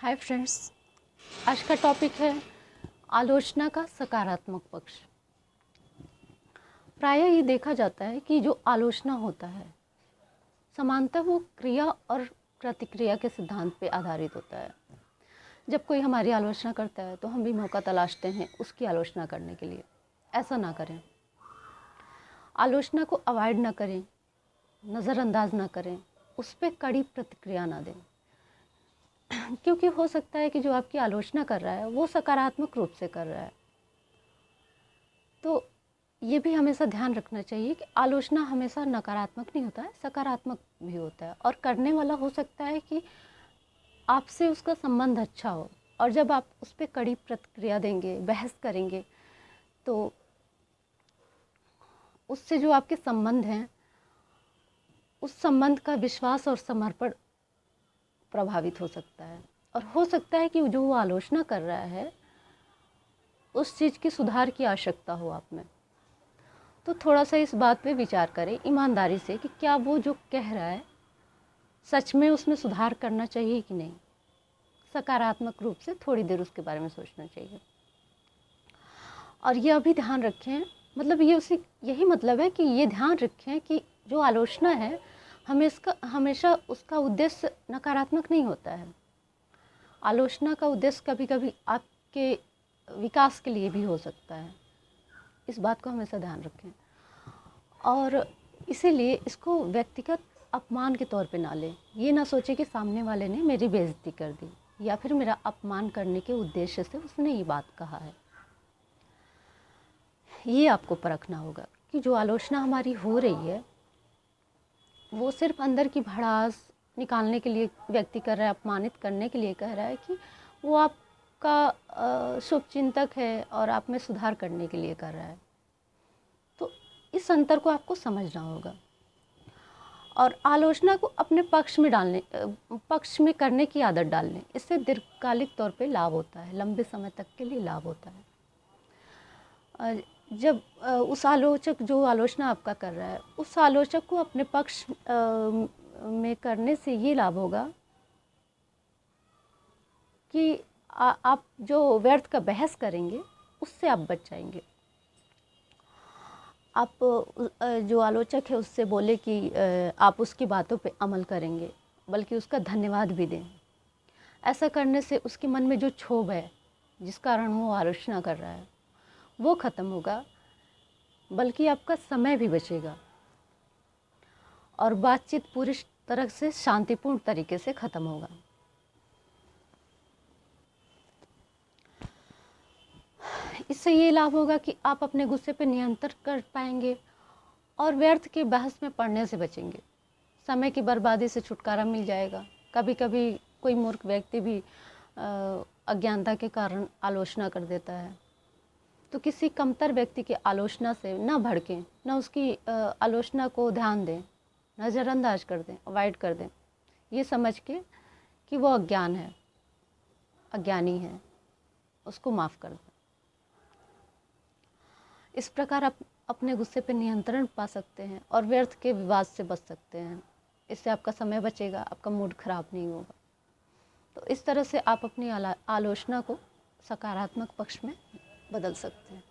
Hi friends, आज का topic है आलोचना का सकारात्मक पक्ष। प्रायः ये देखा जाता है कि जो आलोचना होता है समानतः वो क्रिया और प्रतिक्रिया के सिद्धांत पे आधारित होता है। जब कोई हमारी आलोचना करता है तो हम भी मौका तलाशते हैं उसकी आलोचना करने के लिए। ऐसा ना करें, आलोचना को अवॉइड ना करें, नज़रअंदाज ना करें, उस पर कड़ी प्रतिक्रिया ना दें, क्योंकि हो सकता है कि जो आपकी आलोचना कर रहा है वो सकारात्मक रूप से कर रहा है। तो ये भी हमेशा ध्यान रखना चाहिए कि आलोचना हमेशा नकारात्मक नहीं होता है, सकारात्मक भी होता है। और करने वाला हो सकता है कि आपसे उसका संबंध अच्छा हो, और जब आप उस पर कड़ी प्रतिक्रिया देंगे, बहस करेंगे, तो उससे जो आपके संबंध हैं उस संबंध का विश्वास और समर्पण प्रभावित हो सकता है। और हो सकता है कि जो वो आलोचना कर रहा है उस चीज़ की सुधार की आवश्यकता हो आप में। तो थोड़ा सा इस बात पे विचार करें ईमानदारी से कि क्या वो जो कह रहा है सच में उसमें सुधार करना चाहिए कि नहीं। सकारात्मक रूप से थोड़ी देर उसके बारे में सोचना चाहिए। और यह भी ध्यान रखें, मतलब यही मतलब है कि ये ध्यान रखें कि जो आलोचना है हमेशा उसका उद्देश्य नकारात्मक नहीं होता है। आलोचना का उद्देश्य कभी कभी आपके विकास के लिए भी हो सकता है। इस बात को हमेशा ध्यान रखें, और इसीलिए इसको व्यक्तिगत अपमान के तौर पे ना लें। ये ना सोचें कि सामने वाले ने मेरी बेइज्जती कर दी या फिर मेरा अपमान करने के उद्देश्य से उसने ये बात कहा है। ये आपको परखना होगा कि जो आलोचना हमारी हो रही है वो सिर्फ अंदर की भड़ास निकालने के लिए व्यक्ति कर रहा है, अपमानित करने के लिए कह रहा है, कि वो आपका शुभचिंतक है और आप में सुधार करने के लिए कर रहा है। तो इस अंतर को आपको समझना होगा और आलोचना को अपने पक्ष में करने की आदत डालने। इससे दीर्घकालिक तौर पे लाभ होता है, लंबे समय तक के लिए लाभ होता है। जब उस आलोचक जो आलोचना आपका कर रहा है उस आलोचक को अपने पक्ष में करने से ये लाभ होगा कि आप जो व्यर्थ का बहस करेंगे उससे आप बच जाएंगे। आप जो आलोचक है उससे बोले कि आप उसकी बातों पे अमल करेंगे, बल्कि उसका धन्यवाद भी दें। ऐसा करने से उसके मन में जो क्षोभ है जिस कारण वो आलोचना कर रहा है वो ख़त्म होगा, बल्कि आपका समय भी बचेगा और बातचीत पूरी तरह से शांतिपूर्ण तरीके से ख़त्म होगा। इससे ये लाभ होगा कि आप अपने गुस्से पर नियंत्रण कर पाएंगे और व्यर्थ के बहस में पड़ने से बचेंगे। समय की बर्बादी से छुटकारा मिल जाएगा। कभी कभी कोई मूर्ख व्यक्ति भी अज्ञानता के कारण आलोचना कर देता है। तो किसी कमतर व्यक्ति की आलोचना से ना भड़कें, ना उसकी आलोचना को ध्यान दें, नज़रअंदाज कर दें, अवॉइड कर दें, ये समझ के कि वो अज्ञानी है, उसको माफ़ कर दें। इस प्रकार आप अपने गुस्से पर नियंत्रण पा सकते हैं और व्यर्थ के विवाद से बच सकते हैं। इससे आपका समय बचेगा, आपका मूड खराब नहीं होगा। तो इस तरह से आप अपनी आलोचना को सकारात्मक पक्ष में बदल सकते हैं।